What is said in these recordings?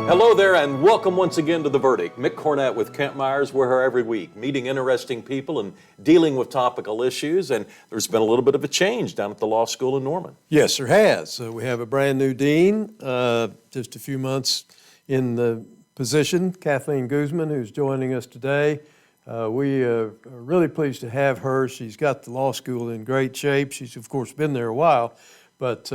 Hello there and welcome once again to The Verdict. Mick Cornett with Meyers. We're here every week, meeting interesting people and dealing with topical issues. And there's been a little bit of a change down at the law school in Norman. Yes, there has. We have a brand new dean, just a few months in the position, Katheleen Guzman, who's joining us today. We are really pleased to have her. She's got the law school in great shape. She's, of course, been there a while, but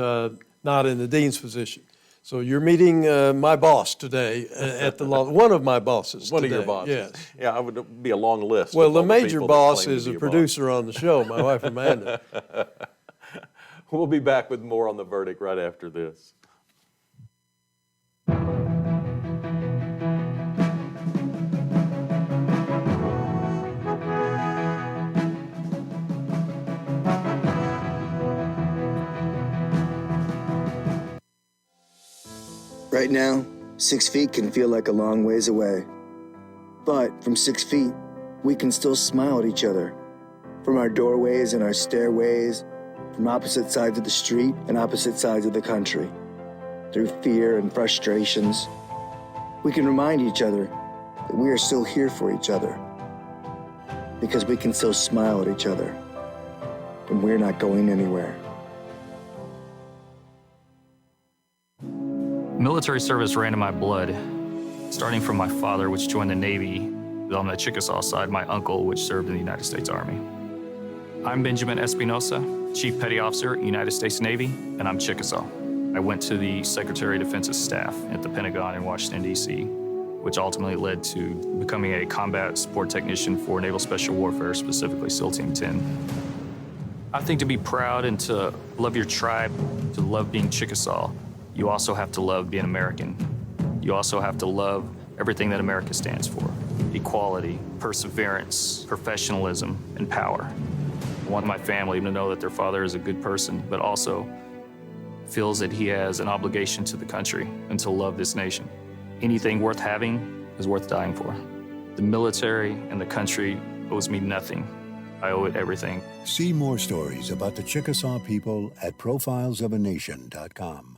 not in the dean's position. So you're meeting my boss today at the law, one of my bosses One today. of your bosses. Yes. Yeah, it would be a long list. Well, of the all major people that boss claim to is be a your producer on the show, my wife Amanda. We'll be back with more on The Verdict right after this. Right now, 6 feet can feel like a long ways away. But from 6 feet, we can still smile at each other. From our doorways and our stairways, from opposite sides of the street and opposite sides of the country. Through fear and frustrations, we can remind each other that we are still here for each other. Because we can still smile at each other. And we're not going anywhere. Military service ran in my blood, starting from my father, which joined the Navy. On the Chickasaw side, my uncle, which served in the United States Army. I'm Benjamin Espinosa, Chief Petty Officer, United States Navy, and I'm Chickasaw. I went to the Secretary of Defense's staff at the Pentagon in Washington, D.C., which ultimately led to becoming a combat support technician for Naval Special Warfare, specifically SEAL Team 10. I think to be proud and to love your tribe, to love being Chickasaw, you also have to love being American. You also have to love everything that America stands for. Equality, perseverance, professionalism, and power. I want my family to know that their father is a good person, but also feels that he has an obligation to the country and to love this nation. Anything worth having is worth dying for. The military and the country owes me nothing. I owe it everything. See more stories about the Chickasaw people at profilesofanation.com.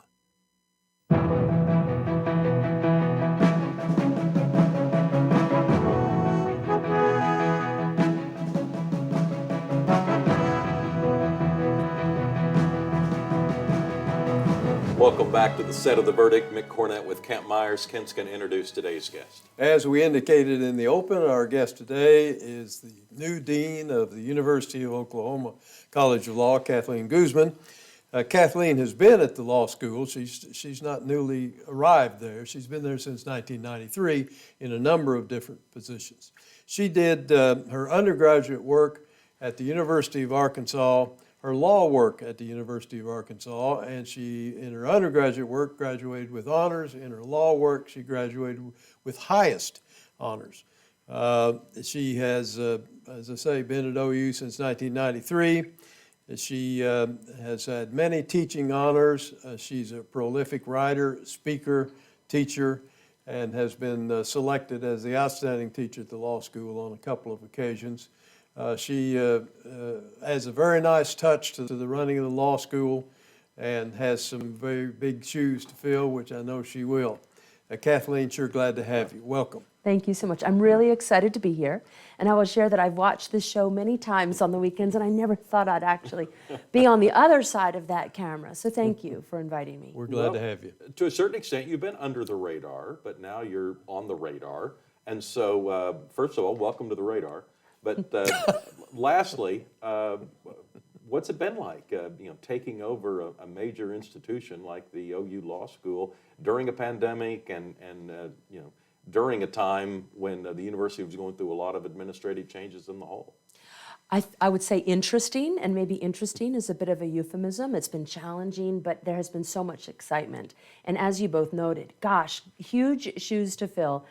Welcome back to the set of The Verdict. Mick Cornett with Meyers. Kent's going to introduce today's guest. As we indicated in the open, our guest today is the new dean of the University of Oklahoma College of Law, Katheleen Guzman. Katheleen has been at the law school. She's not newly arrived there. She's been there since 1993 in a number of different positions. She did her undergraduate work at the University of Arkansas, her law work at the University of Arkansas, and she, in her undergraduate work, graduated with honors. In her law work, she graduated with highest honors. She has, as I say, been at OU since 1993. She has had many teaching honors. She's a prolific writer, speaker, teacher, and has been selected as the outstanding teacher at the law school on a couple of occasions. She has a very nice touch to the running of the law school and has some very big shoes to fill, which I know she will. Katheleen, sure glad to have you. Welcome. Thank you so much. I'm really excited to be here, and I will share that I've watched this show many times on the weekends, and I never thought I'd actually be on the other side of that camera, so thank you for inviting me. We're glad to have you. To a certain extent, you've been under the radar, but now you're on the radar. And so, first of all, welcome to the radar. But lastly, what's it been like, taking over a major institution like the OU Law School during a pandemic and during a time when the university was going through a lot of administrative changes in the whole? I would say interesting, and maybe interesting is a bit of a euphemism. It's been challenging, but there has been so much excitement. And as you both noted, gosh, huge shoes to fill.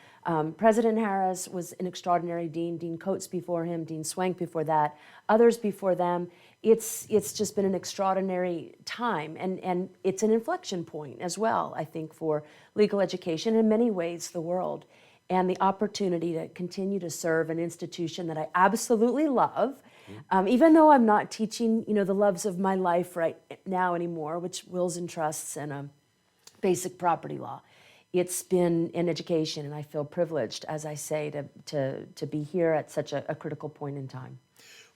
President Harris was an extraordinary dean, Dean Coates before him, Dean Swank before that, others before them. It's just been an extraordinary time, and it's an inflection point as well, I think, for legal education, in many ways, the world. And the opportunity to continue to serve an institution that I absolutely love, even though I'm not teaching, the loves of my life right now anymore, which wills and trusts and basic property law. it's been an education, and I feel privileged, as I say, to be here at such a critical point in time.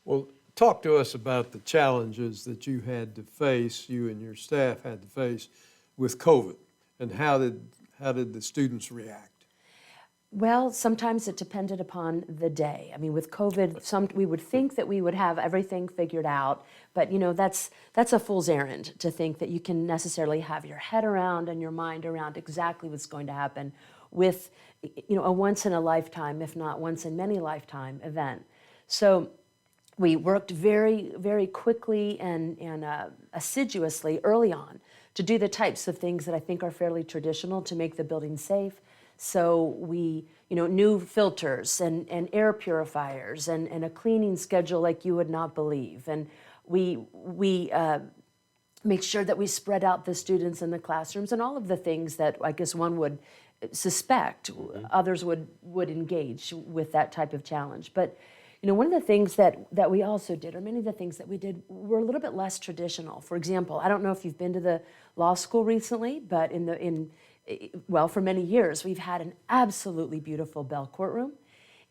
Well, talk to us about the challenges that you had to face, you and your staff had to face with COVID, and how did the students react? Well, sometimes it depended upon the day. I mean, with COVID, we would think that we would have everything figured out, but that's a fool's errand to think that you can necessarily have your head around and your mind around exactly what's going to happen with, a once in a lifetime, if not once in many lifetime event. So we worked very, very quickly and assiduously early on to do the types of things that I think are fairly traditional to make the building safe. So we, new filters and air purifiers and a cleaning schedule like you would not believe. And we make sure that we spread out the students in the classrooms and all of the things that I guess one would suspect others would engage with that type of challenge. But one of the things that we also did, or many of the things that we did, were a little bit less traditional. For example, I don't know if you've been to the law school recently, but for many years, we've had an absolutely beautiful Bell courtroom.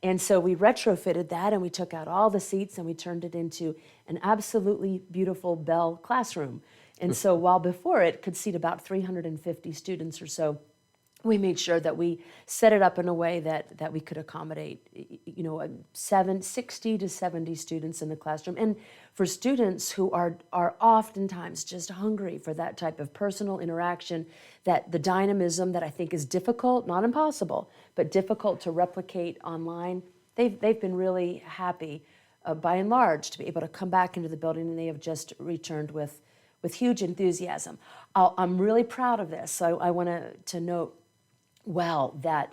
And so we retrofitted that, and we took out all the seats and we turned it into an absolutely beautiful Bell classroom. And so while before it could seat about 350 students or so, we made sure that we set it up in a way that we could accommodate, 60 to 70 students in the classroom. And for students who are oftentimes just hungry for that type of personal interaction, that the dynamism that I think is difficult, not impossible, but difficult to replicate online, they've been really happy, by and large, to be able to come back into the building, and they have just returned with huge enthusiasm. I'm really proud of this. So I want to note that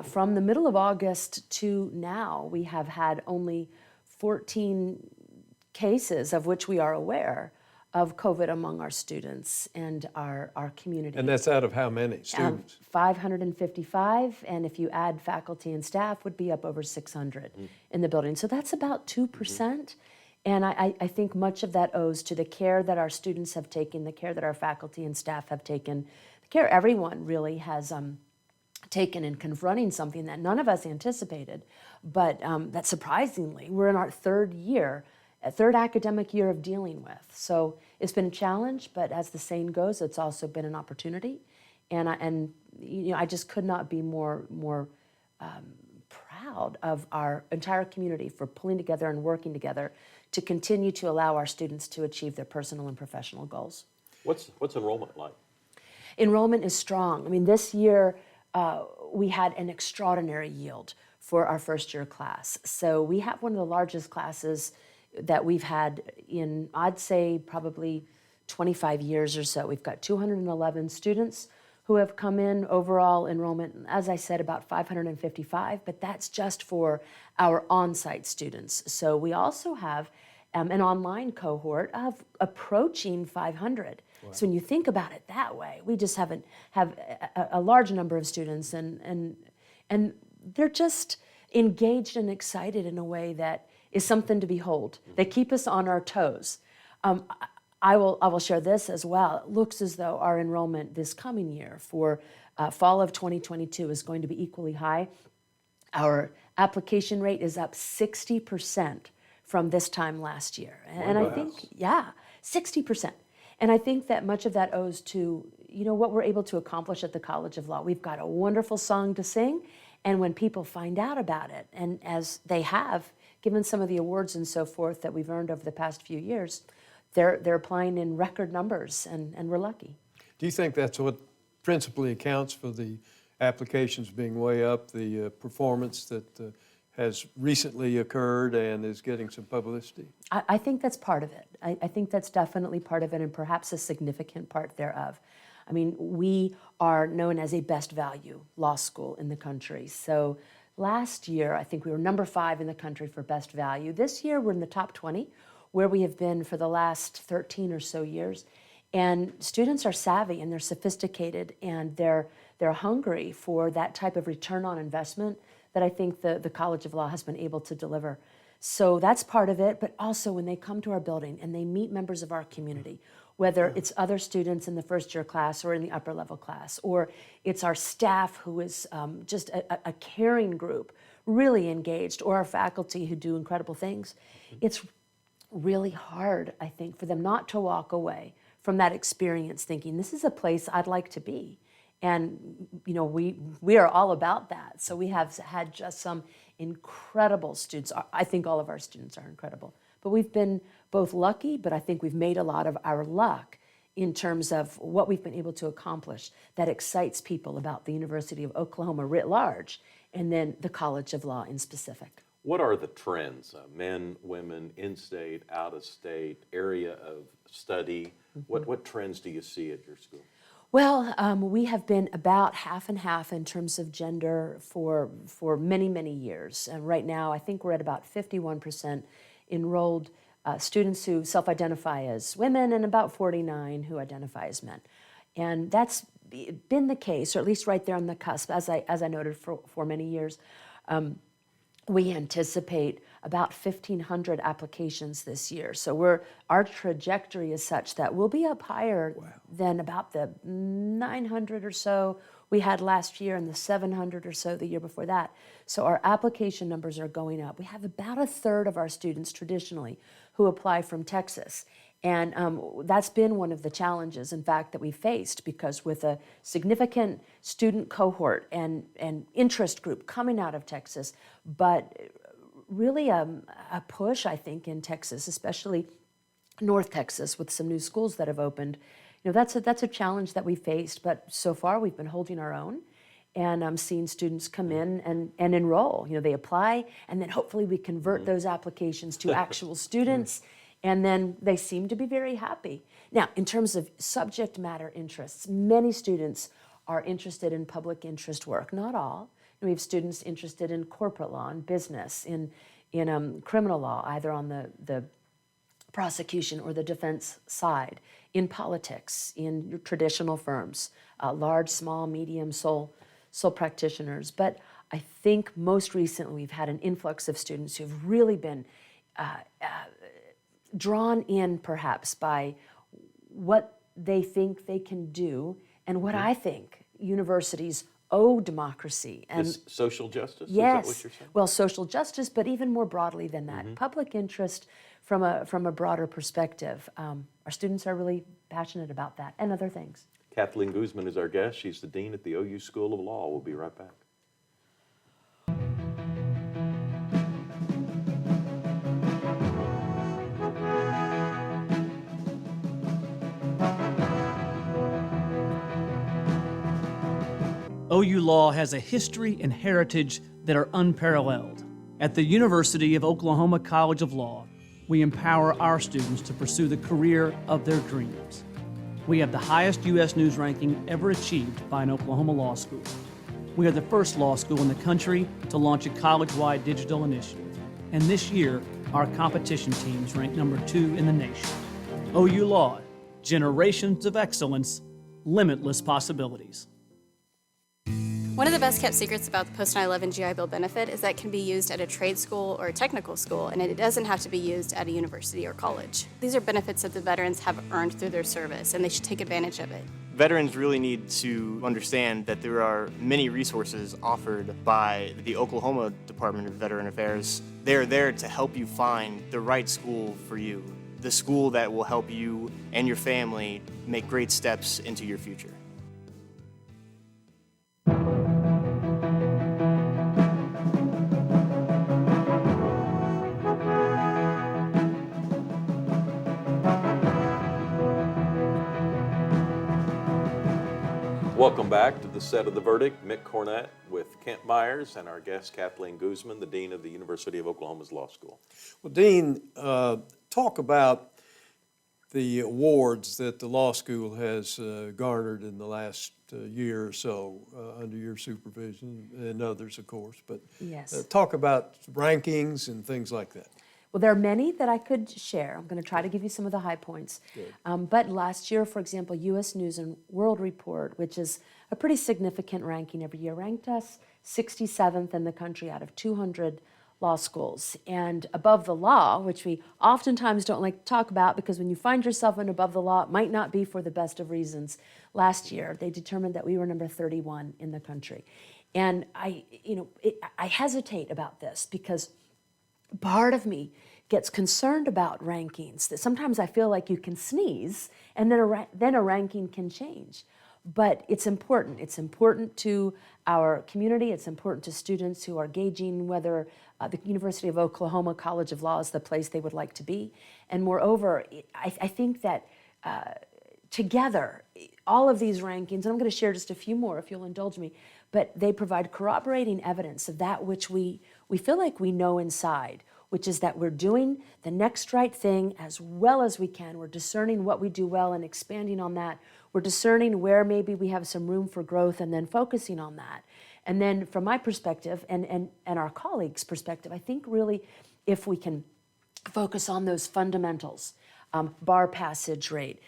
from the middle of August to now, we have had only 14 cases, of which we are aware, of COVID among our students and our community. And that's out of how many students? 555, and if you add faculty and staff, would be up over 600 in the building. So that's about 2%. And I think much of that owes to the care that our students have taken, the care that our faculty and staff have taken, the care everyone really has taken in confronting something that none of us anticipated, but that surprisingly, we're in our third academic year of dealing with. So it's been a challenge, but as the saying goes, it's also been an opportunity. And I just could not be more proud of our entire community for pulling together and working together to continue to allow our students to achieve their personal and professional goals. What's enrollment like? Enrollment is strong. I mean, this year, we had an extraordinary yield for our first year class. So we have one of the largest classes that we've had in, I'd say, probably 25 years or so. We've got 211 students who have come in. Overall enrollment, as I said, about 555, but that's just for our on-site students. So we also have an online cohort of approaching 500. Wow. So when you think about it that way, we just have a large number of students, and they're just engaged and excited in a way that is something to behold. They keep us on our toes. I will share this as well. It looks as though our enrollment this coming year for fall of 2022 is going to be equally high. Our application rate is up 60% from this time last year. And I think, 60%. And I think that much of that owes to, what we're able to accomplish at the College of Law. We've got a wonderful song to sing, and when people find out about it, and as they have, given some of the awards and so forth that we've earned over the past few years, they're applying in record numbers, and we're lucky. Do you think that's what principally accounts for the applications being way up, the performance that has recently occurred and is getting some publicity? I think that's part of it. I think that's definitely part of it, and perhaps a significant part thereof. I mean, we are known as a best value law school in the country. So last year, I think we were number 5 in the country for best value. This year, we're in the top 20, where we have been for the last 13 or so years. And students are savvy, and they're sophisticated, and they're hungry for that type of return on investment that I think the College of Law has been able to deliver. So that's part of it, but also when they come to our building and they meet members of our community, whether it's other students in the first year class or in the upper level class, or it's our staff who is just a caring group, really engaged, or our faculty who do incredible things, it's really hard, I think, for them not to walk away from that experience thinking, this is a place I'd like to be. And you know, we are all about that. So we have had just some incredible students. I think all of our students are incredible. But we've been both lucky, but I think we've made a lot of our luck in terms of what we've been able to accomplish that excites people about the University of Oklahoma writ large, and then the College of Law in specific. What are the trends, men, women, in-state, out-of-state, area of study? What trends do you see at your school? Well, we have been about half and half in terms of gender for many, many years. And right now, I think we're at about 51% enrolled students who self-identify as women and about 49 who identify as men. And that's been the case, or at least right there on the cusp, as I noted for many years. We anticipate about 1,500 applications this year. So our trajectory is such that we'll be up higher than about the 900 or so we had last year and the 700 or so the year before that. So our application numbers are going up. We have about a third of our students traditionally who apply from Texas. And that's been one of the challenges, in fact, that we faced, because with a significant student cohort and interest group coming out of Texas, but really a push, I think, in Texas, especially North Texas, with some new schools that have opened. You know, that's a challenge that we faced, but so far we've been holding our own. And I'm seeing students come in and enroll. You know, they apply, and then hopefully we convert those applications to actual students. And then they seem to be very happy. Now, in terms of subject matter interests, many students are interested in public interest work. Not all. We have students interested in corporate law and business, in criminal law, either on the prosecution or the defense side, in politics, in your traditional firms, large, small, medium, sole practitioners. But I think most recently we've had an influx of students who've really been drawn in perhaps by what they think they can do and what I think universities owe democracy. And Is social justice? yes, Is that what you're saying? well, social justice, but even more broadly than that, public interest from a broader perspective. Our students are really passionate about that and other things. Katheleen Guzman is our guest. She's the dean at the OU School of Law. We'll be right back. OU Law has a history and heritage that are unparalleled. At the University of Oklahoma College of Law, we empower our students to pursue the career of their dreams. We have the highest U.S. News ranking ever achieved by an Oklahoma law school. We are the first law school in the country to launch a college-wide digital initiative. And this year, our competition teams ranked number 2 in the nation. OU Law, generations of excellence, limitless possibilities. One of the best kept secrets about the post 9/11 GI Bill benefit is that it can be used at a trade school or a technical school, and it doesn't have to be used at a university or college. These are benefits that the veterans have earned through their service, and they should take advantage of it. Veterans really need to understand that there are many resources offered by the Oklahoma Department of Veteran Affairs. They're there to help you find the right school for you, the school that will help you and your family make great steps into your future. Welcome back to the set of the verdict. Mick Cornett with Kent Meyers and our guest Katheleen Guzman, the dean of the University of Oklahoma's Law School. Well, Dean, talk about the awards that the law school has garnered in the last year or so under your supervision, and others, of course. But Yes. talk about rankings and things like that. Well, there are many that I could share. I'm going to try to give you some of the high points. But last year, for example, U.S. News and World Report, which is a pretty significant ranking every year, ranked us 67th in the country out of 200 law schools. And above the law, which we oftentimes don't like to talk about because when you find yourself in above the law, it might not be for the best of reasons. Last year, they determined that we were number 31 in the country. And I hesitate about this because part of me gets concerned about rankings, that sometimes I feel like you can sneeze and then a ranking can change. But it's important. It's important to our community. It's important to students who are gauging whether the University of Oklahoma College of Law is the place they would like to be. And moreover, I think that together, all of these rankings, and I'm going to share just a few more if you'll indulge me, but they provide corroborating evidence of that which we feel like we know inside, which is that we're doing the next right thing as well as we can. We're discerning what we do well and expanding on that. We're discerning where maybe we have some room for growth and then focusing on that. And then from my perspective and our colleagues' perspective, I think really if we can focus on those fundamentals, bar passage rate,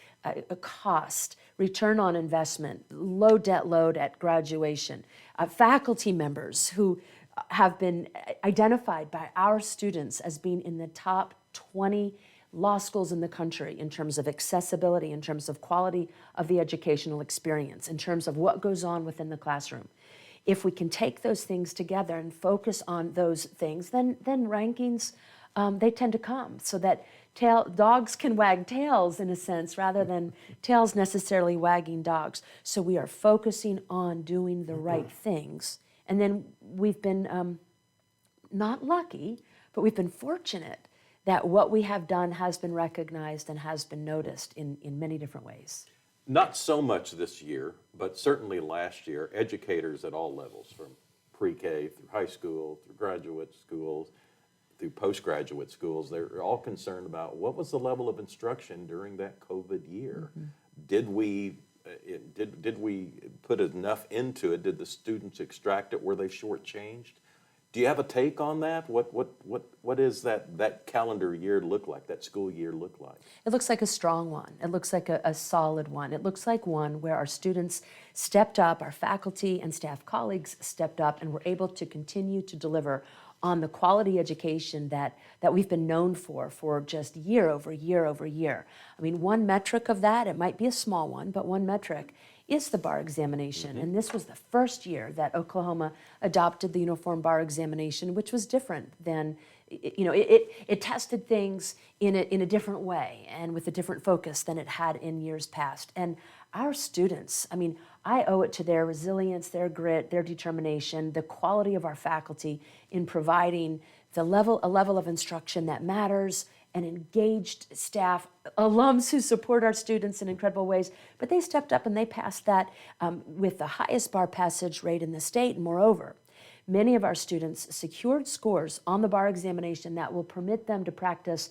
cost, return on investment, low debt load at graduation, faculty members who have been identified by our students as being in the top 20 law schools in the country in terms of accessibility, in terms of quality of the educational experience, in terms of what goes on within the classroom. If we can take those things together and focus on those things, then rankings, they tend to come so that dogs can wag tails in a sense rather than tails necessarily wagging dogs. So we are focusing on doing the right things. And then we've been not lucky, but we've been fortunate that what we have done has been recognized and has been noticed in many different ways. Not so much this year, but certainly last year, educators at all levels, from pre-K through high school, through graduate schools, through postgraduate schools, they're all concerned about what was the level of instruction during that COVID year. Did we put enough into it? Did the students extract it? Were they shortchanged? Do you have a take on that? What is that calendar year look like, that school year look like? It looks like a strong one. It looks like a solid one. It looks like one where our students stepped up, our faculty and staff colleagues stepped up, and were able to continue to deliver on the quality education that we've been known for just year over year over year. I mean, one metric of that, it might be a small one, but one metric is the bar examination. And this was the first year that Oklahoma adopted the uniform bar examination, which was different than, it tested things in a different way and with a different focus than it had in years past. And our students, I mean, I owe it to their resilience, their grit, their determination, the quality of our faculty in providing a level of instruction that matters, and engaged staff, alums who support our students in incredible ways. But they stepped up and they passed that with the highest bar passage rate in the state. And moreover, many of our students secured scores on the bar examination that will permit them to practice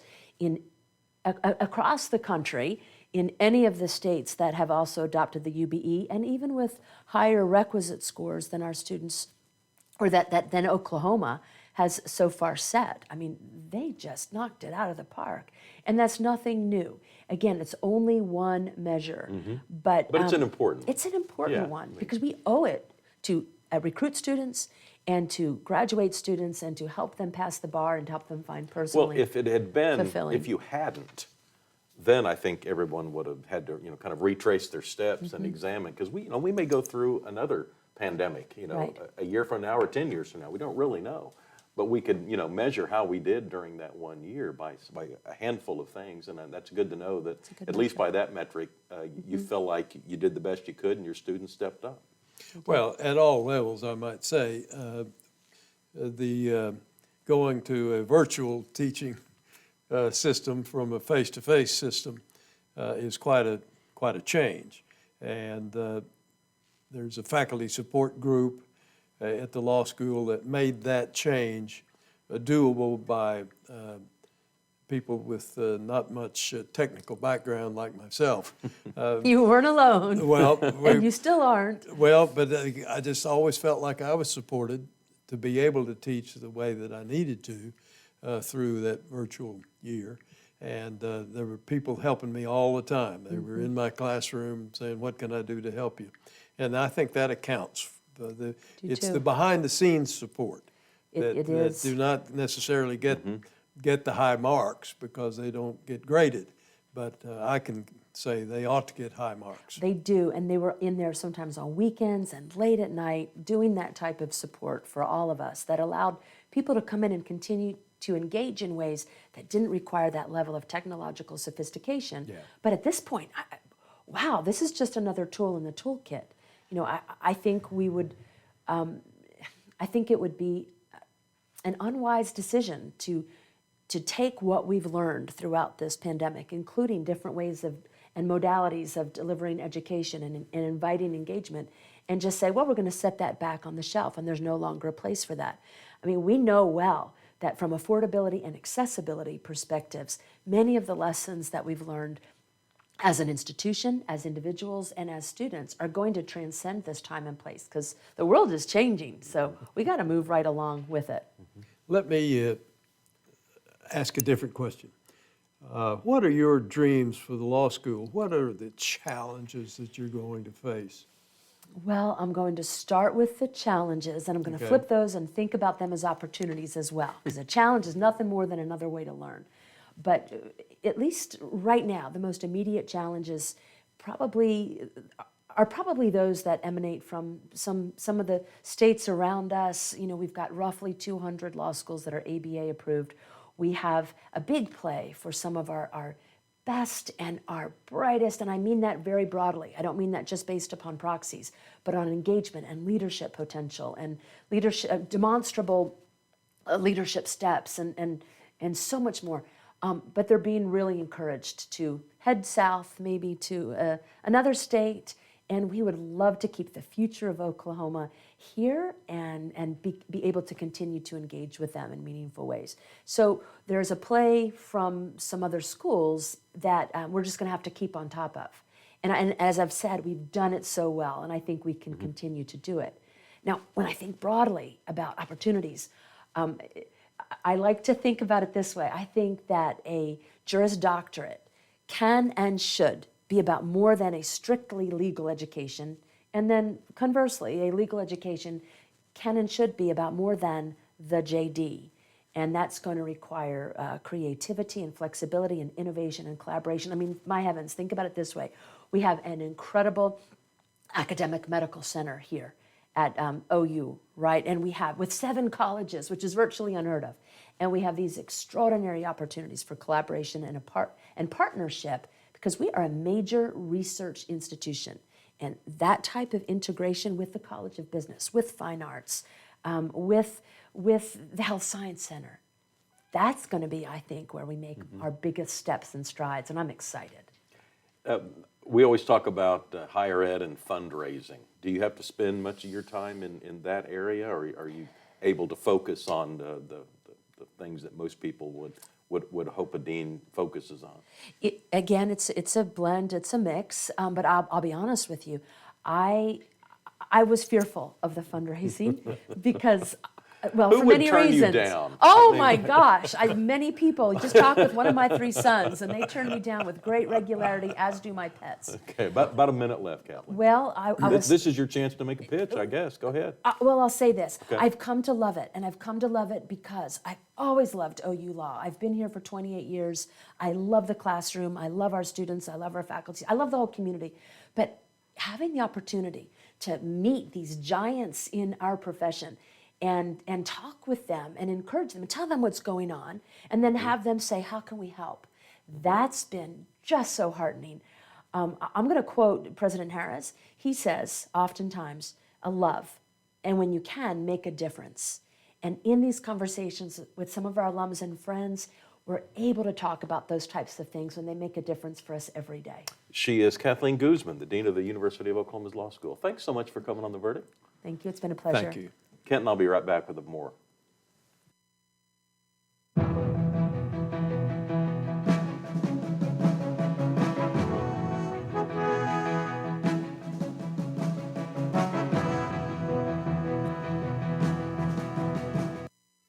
across the country in any of the states that have also adopted the UBE, and even with higher requisite scores than our students, or than Oklahoma has so far set. I mean, they just knocked it out of the park. And that's nothing new. Again, it's only one measure. But it's an important one. It's an important Yeah, one because we owe it to recruit students and to graduate students and to help them pass the bar and to help them find personally Well, if it had been, fulfilling. if you hadn't, then I think everyone would have had to, kind of retrace their steps and examine, because we may go through another pandemic, Right. a year from now or 10 years from now. We don't really know. But we could, measure how we did during that 1 year by a handful of things, and that's good to know that at least by that metric, you feel like you did the best you could and your students stepped up. Well, at all levels, I might say, the going to a virtual teaching system from a face-to-face system is quite a change, and there's a faculty support group at the law school that made that change doable by people with not much technical background like myself. You weren't alone. Well, and you still aren't. Well, but I just always felt like I was supported to be able to teach the way that I needed to through that virtual year. And there were people helping me all the time. They were in my classroom saying, "What can I do to help you?" And I think that accounts. It's the behind-the-scenes support It that is. do not necessarily get the high marks because they don't get graded. But I can say they ought to get high marks. They do, and they were in there sometimes on weekends and late at night doing that type of support for all of us that allowed people to come in and continue to engage in ways that didn't require that level of technological sophistication. Yeah. But at this point, wow, this is just another tool in the toolkit. I think we would, I think it would be an unwise decision to take what we've learned throughout this pandemic, including different ways of and modalities of delivering education and inviting engagement, and just say, well, we're going to set that back on the shelf, and there's no longer a place for that. I mean, we know well that from affordability and accessibility perspectives, many of the lessons that we've learned as an institution, as individuals, and as students are going to transcend this time and place because the world is changing. So we got to move right along with it. Let me ask a different question. What are your dreams for the law school? What are the challenges that you're going to face? Well, I'm going to start with the challenges, and I'm going to flip those and think about them as opportunities as well. Because a challenge is nothing more than another way to learn. But at least right now, the most immediate challenges are probably those that emanate from some of the states around us. We've got roughly 200 law schools that are ABA approved. We have a big play for some of our best and our brightest, and I mean that very broadly. I don't mean that just based upon proxies, but on engagement and leadership potential and leadership, demonstrable leadership steps and so much more. But they're being really encouraged to head south, maybe to another state, and we would love to keep the future of Oklahoma here and be able to continue to engage with them in meaningful ways. So there's a play from some other schools that we're just going to have to keep on top of. And as I've said, we've done it so well, and I think we can continue to do it. Now, when I think broadly about opportunities, I like to think about it this way. I think that a Juris Doctorate can and should be about more than a strictly legal education. And then conversely, a legal education can and should be about more than the JD. And that's going to require creativity and flexibility and innovation and collaboration. I mean, my heavens, think about it this way. We have an incredible academic medical center here at OU, right? And we have, with 7 colleges, which is virtually unheard of. And we have these extraordinary opportunities for collaboration and partnership because we are a major research institution. And that type of integration with the College of Business, with Fine Arts, with the Health Science Center, that's going to be, I think, where we make our biggest steps and strides, and I'm excited. We always talk about higher ed and fundraising. Do you have to spend much of your time in that area, or are you able to focus on the things that most people would hope a dean focuses on? Again, it's a blend, it's a mix, but I'll be honest with you. I was fearful of the fundraising because, well, Who for would many turn you reasons. down? Oh my gosh, many people. Just talked with one of my 3 sons, and they turn me down with great regularity, as do my pets. Okay, about a minute left, Kathleen. Well, I was. This is your chance to make a pitch, I guess. Go ahead. Well, I'll say this. Okay. I've come to love it, and I've come to love it because I've always loved OU Law. I've been here for 28 years. I love the classroom. I love our students. I love our faculty. I love the whole community. But having the opportunity to meet these giants in our profession and talk with them and encourage them and tell them what's going on and then have them say, how can we help? That's been just so heartening. I'm going to quote President Harris. He says, oftentimes, a love, and when you can, make a difference. And in these conversations with some of our alums and friends, we're able to talk about those types of things when they make a difference for us every day. She is Kathleen Guzman, the Dean of the University of Oklahoma's Law School. Thanks so much for coming on The Verdict. Thank you. It's been a pleasure. Thank you. Kent and I'll be right back with more.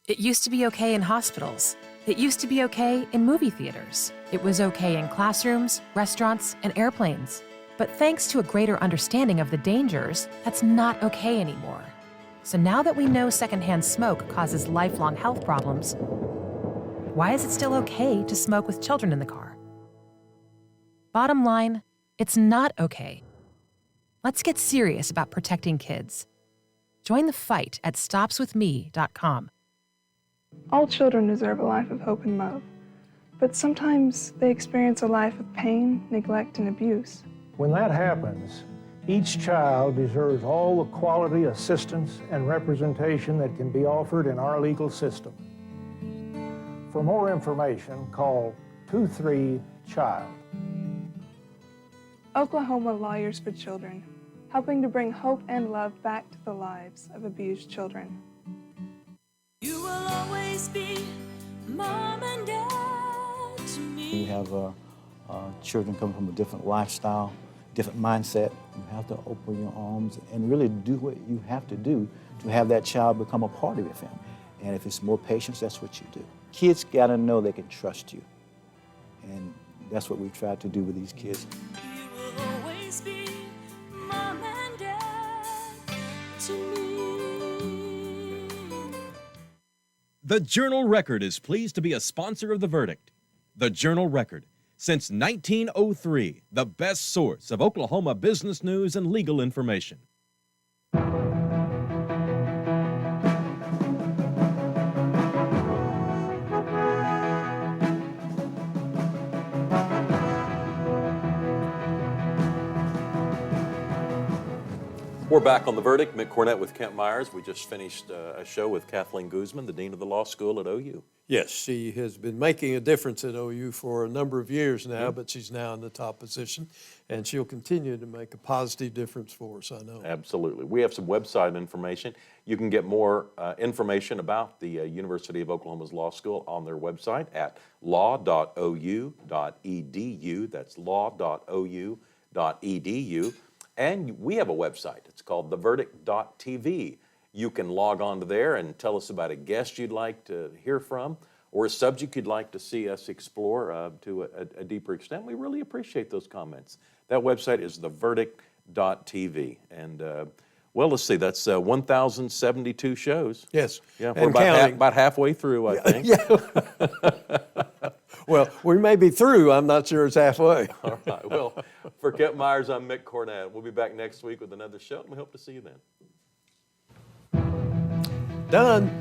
It used to be okay in hospitals. It used to be okay in movie theaters. It was okay in classrooms, restaurants, and airplanes. But thanks to a greater understanding of the dangers, that's not okay anymore. So now that we know secondhand smoke causes lifelong health problems, why is it still okay to smoke with children in the car? Bottom line, it's not okay. Let's get serious about protecting kids. Join the fight at stopswithme.com. All children deserve a life of hope and love, but sometimes they experience a life of pain, neglect, and abuse. When that happens, each child deserves all the quality assistance and representation that can be offered in our legal system. For more information, call 23-CHILD. Oklahoma Lawyers for Children, helping to bring hope and love back to the lives of abused children. You will always be mom and dad to me. You have children coming from a different lifestyle, different mindset. You have to open your arms and really do what you have to do to have that child become a part of your family. And if it's more patience, that's what you do. Kids got to know they can trust you. And that's what we've tried to do with these kids. You will always be mom and dad to me. The Journal-Record is pleased to be a sponsor of The Verdict. The Journal-Record, since 1903, the best source of Oklahoma business news and legal information. We're back on The Verdict. Mick Cornett with Kent Meyers. We just finished a show with Katheleen Guzman, the Dean of the Law School at OU. Yes, she has been making a difference at OU for a number of years now, but she's now in the top position, and she'll continue to make a positive difference for us, I know. Absolutely. We have some website information. You can get more information about the University of Oklahoma's Law School on their website at law.ou.edu. That's law.ou.edu. And we have a website. It's called theverdict.tv. You can log on to there and tell us about a guest you'd like to hear from or a subject you'd like to see us explore to a deeper extent. We really appreciate those comments. That website is theverdict.tv. And, well, let's see, that's 1,072 shows. Yes, Yeah, and we're about halfway through, I think. Yeah. Well, we may be through. I'm not sure it's halfway. All right. Well, for Kent Meyers, I'm Mick Cornett. We'll be back next week with another show, and we hope to see you then. Done.